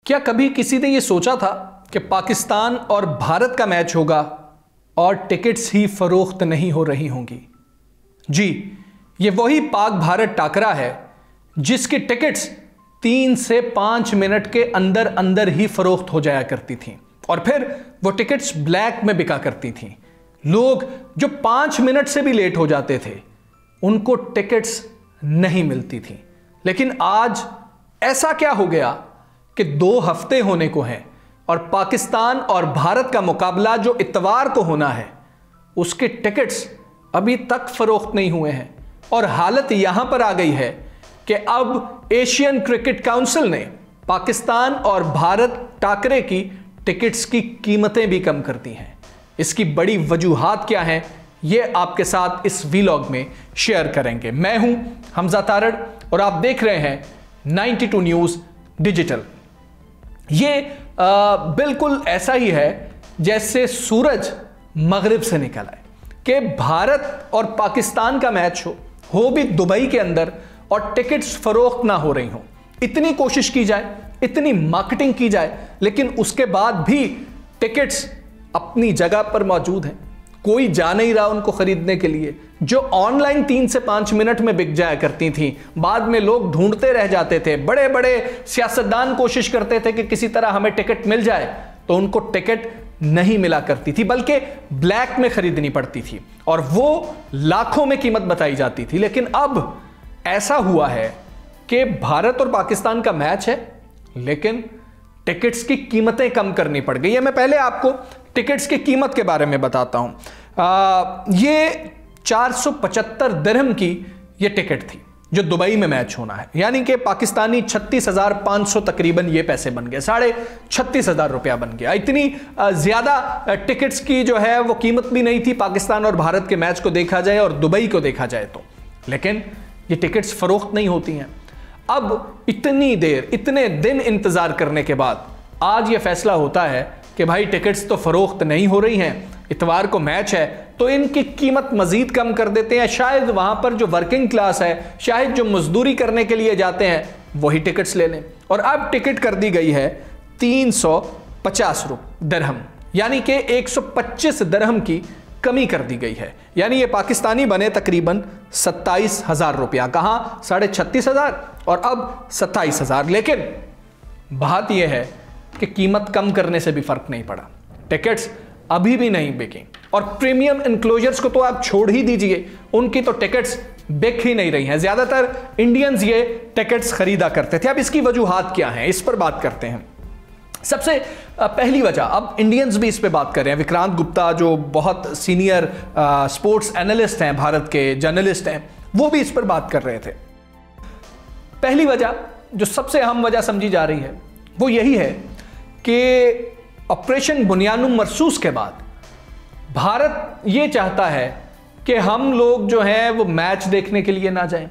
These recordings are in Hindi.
क्या कभी किसी ने यह सोचा था कि पाकिस्तान और भारत का मैच होगा और टिकट्स ही फरोख्त नहीं हो रही होंगी? जी, ये वही पाक भारत टाकरा है जिसकी टिकट्स 3 से 5 मिनट के अंदर अंदर ही फरोख्त हो जाया करती थीं और फिर वो टिकट्स ब्लैक में बिका करती थीं। लोग जो 5 मिनट से भी लेट हो जाते थे उनको टिकट्स नहीं मिलती थी। लेकिन आज ऐसा क्या हो गया कि 2 हफ्ते होने को हैं और पाकिस्तान और भारत का मुकाबला जो इतवार को होना है उसके टिकट्स अभी तक फरोख्त नहीं हुए हैं। और हालत यहां पर आ गई है कि अब एशियन क्रिकेट काउंसिल ने पाकिस्तान और भारत टाकरे की टिकट्स की कीमतें भी कम कर दी हैं। इसकी बड़ी वजूहात क्या हैं, ये आपके साथ इस वीलॉग में शेयर करेंगे। मैं हूं हमजा तारड़ और आप देख रहे हैं 92 न्यूज़ डिजिटल। ये बिल्कुल ऐसा ही है जैसे सूरज मगरिब से निकल आए कि भारत और पाकिस्तान का मैच हो भी दुबई के अंदर और टिकट्स फरोख्त ना हो रही हो। इतनी कोशिश की जाए, इतनी मार्केटिंग की जाए, लेकिन उसके बाद भी टिकट्स अपनी जगह पर मौजूद हैं। कोई जा नहीं रहा उनको खरीदने के लिए। जो ऑनलाइन 3 से 5 मिनट में बिक जाया करती थी, बाद में लोग ढूंढते रह जाते थे। बड़े बड़े सियासतदान कोशिश करते थे कि किसी तरह हमें टिकट मिल जाए, तो उनको टिकट नहीं मिला करती थी, बल्कि ब्लैक में खरीदनी पड़ती थी और वो लाखों में कीमत बताई जाती थी। लेकिन अब ऐसा हुआ है कि भारत और पाकिस्तान का मैच है, लेकिन टिकट्स की कीमतें कम करनी पड़ गई है। मैं पहले आपको टिकट्स की कीमत के बारे में बताता हूं। ये 475 दिरहम की ये टिकट थी जो दुबई में मैच होना है, यानी कि पाकिस्तानी 36,500 तकरीबन ये पैसे बन गए, 36,500 रुपया बन गया। इतनी ज्यादा टिकट्स की जो है वो कीमत भी नहीं थी पाकिस्तान और भारत के मैच को देखा जाए और दुबई को देखा जाए तो। लेकिन ये टिकट्स फरोख्त नहीं होती हैं। अब इतनी देर, इतने दिन इंतजार करने के बाद आज ये फैसला होता है कि भाई टिकट्स तो फरोख्त नहीं हो रही हैं, इतवार को मैच है तो इनकी कीमत मजीद कम कर देते हैं। शायद वहां पर जो वर्किंग क्लास है, शायद जो मजदूरी करने के लिए जाते हैं, वही टिकट्स ले लें। और अब टिकट कर दी गई है 350 दिरहम, यानी कि 125 दिरहम की कमी कर दी गई है। यानी ये पाकिस्तानी बने तकरीबन 27,000 रुपया, कहां 36,500 और अब 27,000। लेकिन बात यह है कि कीमत कम करने से भी फर्क नहीं पड़ा, टिकट्स अभी भी नहीं बिकी। और प्रीमियम इनक्लोजर्स को तो आप छोड़ ही दीजिए, उनकी तो टिकट्स बिक ही नहीं रही हैं। ज्यादातर इंडियंस ये टिकट्स खरीदा करते थे। अब इसकी वजूहात क्या हैं, इस पर बात करते हैं। सबसे पहली वजह, अब इंडियंस भी इस पे बात कर रहे हैं। विक्रांत गुप्ता जो बहुत सीनियर स्पोर्ट्स एनालिस्ट हैं, भारत के जर्नलिस्ट हैं, वो भी इस पर बात कर रहे थे। पहली वजह जो सबसे अहम वजह समझी जा रही है वो यही है कि ऑपरेशन बुनियानुम मरसूस के बाद भारत ये चाहता है कि हम लोग जो हैं वो मैच देखने के लिए ना जाएं।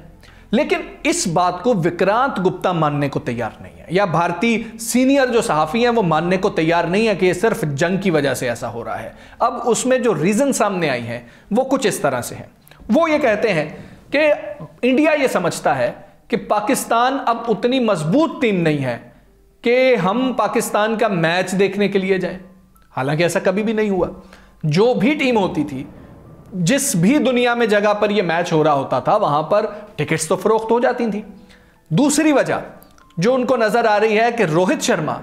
लेकिन इस बात को विक्रांत गुप्ता मानने को तैयार नहीं है, या भारतीय सीनियर जो सहाफी हैं वो मानने को तैयार नहीं है कि ये सिर्फ जंग की वजह से ऐसा हो रहा है। अब उसमें जो रीजन सामने आई है वो कुछ इस तरह से है। वो ये कहते हैं कि इंडिया ये समझता है कि पाकिस्तान अब उतनी मजबूत टीम नहीं है कि हम पाकिस्तान का मैच देखने के लिए जाएं। हालांकि ऐसा कभी भी नहीं हुआ। जो भी टीम होती थी, जिस भी दुनिया में जगह पर यह मैच हो रहा होता था, वहां पर टिकट्स तो फरोख्त हो जाती थी। दूसरी वजह जो उनको नजर आ रही है कि रोहित शर्मा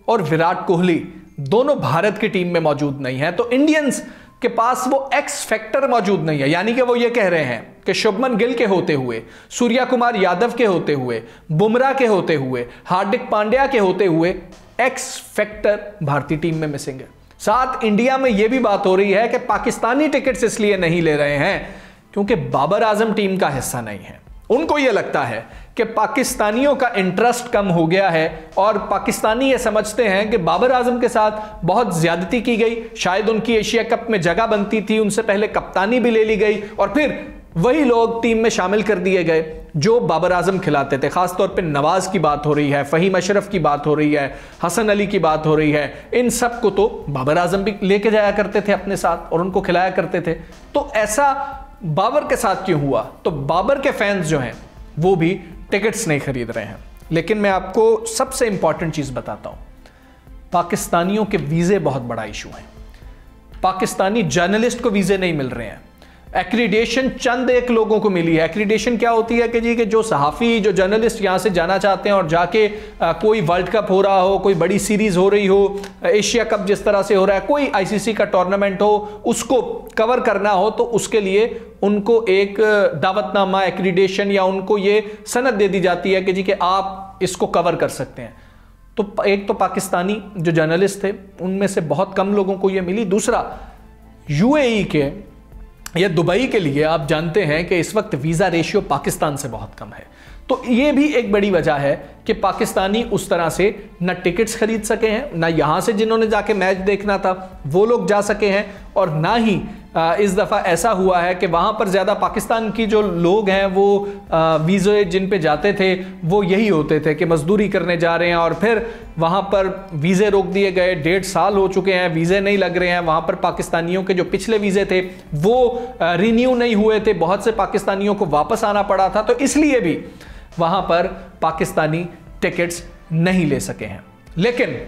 और विराट कोहली दोनों भारत की टीम में मौजूद नहीं है, तो इंडियंस के पास वो एक्स फैक्टर मौजूद नहीं है। यानी कि वो ये कह रहे हैं कि शुभमन गिल के होते हुए, सूर्या कुमार यादव के होते हुए, बुमराह के होते हुए, हार्दिक पांड्या के होते हुए एक्स फैक्टर भारतीय टीम में मिसिंग है। साथ इंडिया में यह भी बात हो रही है कि पाकिस्तानी टिकट्स इसलिए नहीं ले रहे हैं क्योंकि बाबर आजम टीम का हिस्सा नहीं है। उनको यह लगता है कि पाकिस्तानियों का इंटरेस्ट कम हो गया है और पाकिस्तानी ये समझते हैं कि बाबर आजम के साथ बहुत ज्यादती की गई, शायद उनकी एशिया कप में जगह बनती थी, उनसे पहले कप्तानी भी ले ली गई और फिर वही लोग टीम में शामिल कर दिए गए जो बाबर आजम खिलाते थे। खासतौर पे नवाज की बात हो रही है, फहीम अशरफ की बात हो रही है, हसन अली की बात हो रही है। इन सब को तो बाबर आजम भी लेके जाया करते थे अपने साथ और उनको खिलाया करते थे। तो ऐसा बाबर के साथ क्यों हुआ? तो बाबर के फैंस जो हैं वो भी टिकट्स नहीं खरीद रहे हैं। लेकिन मैं आपको सबसे इंपॉर्टेंट चीज बताता हूं, पाकिस्तानियों के वीजे बहुत बड़ा इशू है। पाकिस्तानी जर्नलिस्ट को वीजे नहीं मिल रहे हैं। एक्रीडेशन चंद एक लोगों को मिली है। एक्रीडेशन क्या होती है कि जी कि जो सहाफ़ी, जो जर्नलिस्ट यहाँ से जाना चाहते हैं और जाके कोई वर्ल्ड कप हो रहा हो, कोई बड़ी सीरीज़ हो रही हो, एशिया कप जिस तरह से हो रहा है, कोई आईसीसी का टूर्नामेंट हो, उसको कवर करना हो, तो उसके लिए उनको एक दावतनामा, एक्रीडेशन या उनको ये सनद दे दी जाती है कि जी कि आप इसको कवर कर सकते हैं। तो एक तो पाकिस्तानी जो जर्नलिस्ट थे उनमें से बहुत कम लोगों को ये मिली। दूसरा, यूएई के या दुबई के लिए आप जानते हैं कि इस वक्त वीज़ा रेशियो पाकिस्तान से बहुत कम है। तो ये भी एक बड़ी वजह है कि पाकिस्तानी उस तरह से न टिकट्स खरीद सके हैं, ना यहाँ से जिन्होंने जाके मैच देखना था वो लोग जा सके हैं, और ना ही इस दफ़ा ऐसा हुआ है कि वहाँ पर ज़्यादा पाकिस्तान की जो लोग हैं वो वीज़े जिन पे जाते थे वो यही होते थे कि मजदूरी करने जा रहे हैं, और फिर वहाँ पर वीज़े रोक दिए गए। 1.5 साल हो चुके हैं, वीज़े नहीं लग रहे हैं। वहाँ पर पाकिस्तानियों के जो पिछले वीज़े थे वो रिन्यू नहीं हुए थे, बहुत से पाकिस्तानियों को वापस आना पड़ा था, तो इसलिए भी वहाँ पर पाकिस्तानी टिकट्स नहीं ले सके हैं। लेकिन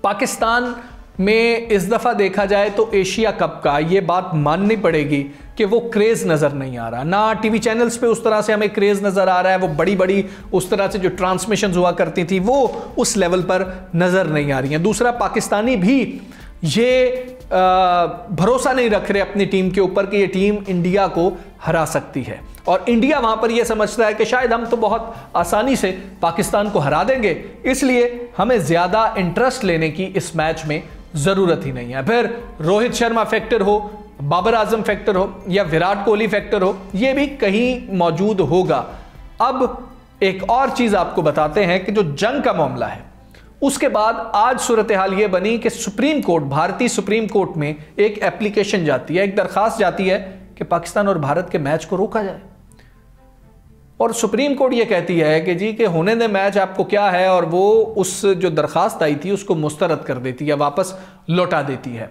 पाकिस्तान में इस दफ़ा देखा जाए तो एशिया कप का ये बात माननी पड़ेगी कि वो क्रेज़ नज़र नहीं आ रहा। ना टीवी चैनल्स पे उस तरह से हमें क्रेज़ नज़र आ रहा है, वो बड़ी बड़ी उस तरह से जो ट्रांसमिशन हुआ करती थी वो उस लेवल पर नज़र नहीं आ रही हैं। दूसरा, पाकिस्तानी भी ये भरोसा नहीं रख रहे अपनी टीम के ऊपर कि ये टीम इंडिया को हरा सकती है, और इंडिया वहां पर यह समझता है कि शायद हम तो बहुत आसानी से पाकिस्तान को हरा देंगे, इसलिए हमें ज्यादा इंटरेस्ट लेने की इस मैच में जरूरत ही नहीं है। फिर रोहित शर्मा फैक्टर हो, बाबर आजम फैक्टर हो या विराट कोहली फैक्टर हो, यह भी कहीं मौजूद होगा। अब एक और चीज आपको बताते हैं कि जो जंग का मामला है उसके बाद आज सूरत हाल ये बनी कि सुप्रीम कोर्ट, भारतीय सुप्रीम कोर्ट में एक एप्लीकेशन जाती है, एक दरखास्त जाती है कि पाकिस्तान और भारत के मैच को रोका जाए, और सुप्रीम कोर्ट ये कहती है कि जी कि होने दे मैच, आपको क्या है, और वो उस जो दरखास्त आई थी उसको मुस्तरद कर देती है, वापस लौटा देती है।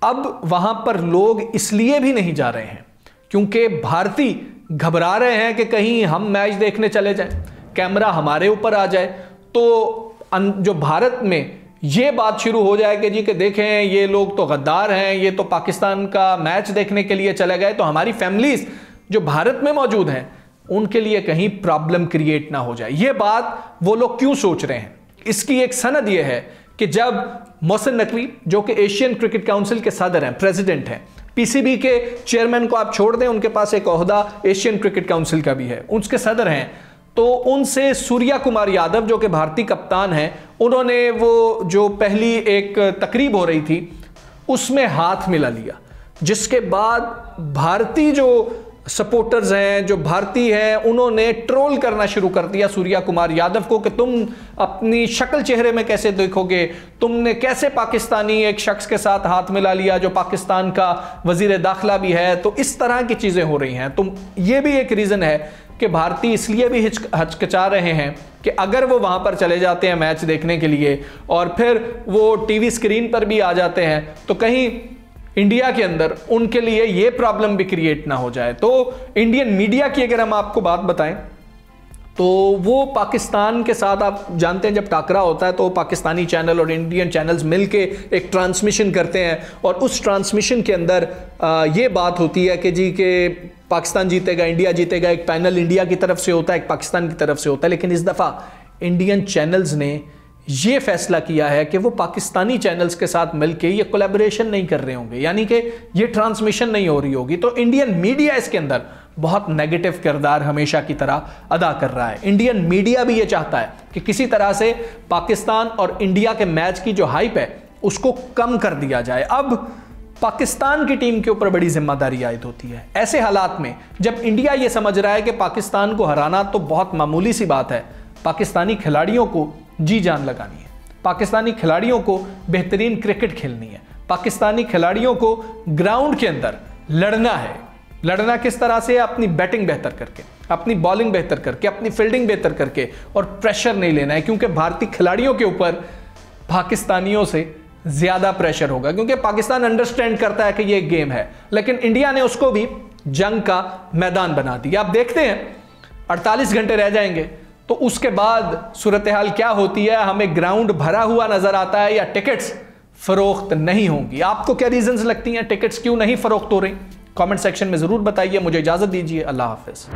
अब वहां पर लोग इसलिए भी नहीं जा रहे हैं क्योंकि भारतीय घबरा रहे हैं कि कहीं हम मैच देखने चले जाएं, कैमरा हमारे ऊपर आ जाए, तो जो भारत में ये बात शुरू हो जाए कि जी कि देखें ये लोग तो गद्दार हैं, ये तो पाकिस्तान का मैच देखने के लिए चले गए, तो हमारी फैमिलीज जो भारत में मौजूद हैं उनके लिए कहीं प्रॉब्लम क्रिएट ना हो जाए। ये बात वो लोग क्यों सोच रहे हैं, इसकी एक सनद ये है कि जब मोहसिन नकवी जो कि एशियन क्रिकेट काउंसिल के सदर हैं, प्रेसिडेंट हैं, पीसीबी के चेयरमैन को आप छोड़ दें, उनके पास एक ओहदा एशियन क्रिकेट काउंसिल का भी है, उसके सदर हैं, तो उनसे सूर्या कुमार यादव जो कि भारतीय कप्तान हैं, उन्होंने वो जो पहली एक तकरीब हो रही थी उसमें हाथ मिला लिया, जिसके बाद भारतीय जो सपोर्टर्स हैं, जो भारतीय हैं, उन्होंने ट्रोल करना शुरू कर दिया सूर्या कुमार यादव को कि तुम अपनी शक्ल चेहरे में कैसे देखोगे, तुमने कैसे पाकिस्तानी एक शख्स के साथ हाथ मिला लिया जो पाकिस्तान का वजीर दाखिला भी है। तो इस तरह की चीजें हो रही हैं। तो ये भी एक रीजन है कि भारतीय इसलिए भी हचकिचा रहे हैं कि अगर वो वहां पर चले जाते हैं मैच देखने के लिए और फिर वो टीवी स्क्रीन पर भी आ जाते हैं तो कहीं इंडिया के अंदर उनके लिए ये प्रॉब्लम भी क्रिएट ना हो जाए। तो इंडियन मीडिया की अगर हम आपको बात बताएं तो वो पाकिस्तान के साथ, आप जानते हैं जब टाकरा होता है तो पाकिस्तानी चैनल और इंडियन चैनल्स मिलके एक ट्रांसमिशन करते हैं, और उस ट्रांसमिशन के अंदर ये बात होती है कि जी के पाकिस्तान जीतेगा, इंडिया जीतेगा, एक पैनल इंडिया की तरफ से होता है, एक पाकिस्तान की तरफ से होता है। लेकिन इस दफ़ा इंडियन चैनल्स ने ये फैसला किया है कि वो पाकिस्तानी चैनल्स के साथ मिलके ये कोलैबोरेशन नहीं कर रहे होंगे, यानी कि ये ट्रांसमिशन नहीं हो रही होगी। तो इंडियन मीडिया इसके अंदर बहुत नेगेटिव किरदार हमेशा की तरह अदा कर रहा है। इंडियन मीडिया भी ये चाहता है कि किसी तरह से पाकिस्तान और इंडिया के मैच की जो हाइप है उसको कम कर दिया जाए। अब पाकिस्तान की टीम के ऊपर बड़ी जिम्मेदारी आयद होती है ऐसे हालात में जब इंडिया ये समझ रहा है कि पाकिस्तान को हराना तो बहुत मामूली सी बात है, पाकिस्तानी खिलाड़ियों को जी जान लगानी है, पाकिस्तानी खिलाड़ियों को बेहतरीन क्रिकेट खेलनी है, पाकिस्तानी खिलाड़ियों को ग्राउंड के अंदर लड़ना है। लड़ना किस तरह से? अपनी बैटिंग बेहतर करके, अपनी बॉलिंग बेहतर करके, अपनी फील्डिंग बेहतर करके, और प्रेशर नहीं लेना है क्योंकि भारतीय खिलाड़ियों के ऊपर पाकिस्तानियों से ज्यादा प्रेशर होगा, क्योंकि पाकिस्तान अंडरस्टैंड करता है कि ये एक गेम है, लेकिन इंडिया ने उसको भी जंग का मैदान बना दिया। आप देखते हैं 48 घंटे रह जाएंगे तो उसके बाद सूरत हाल क्या होती है? हमें ग्राउंड भरा हुआ नजर आता है या टिकट्स फरोख्त नहीं होंगी? आपको क्या रीजंस लगती हैं टिकट्स क्यों नहीं फरोख्त हो रही? कमेंट सेक्शन में जरूर बताइए। मुझे इजाजत दीजिए। अल्लाह हाफिज।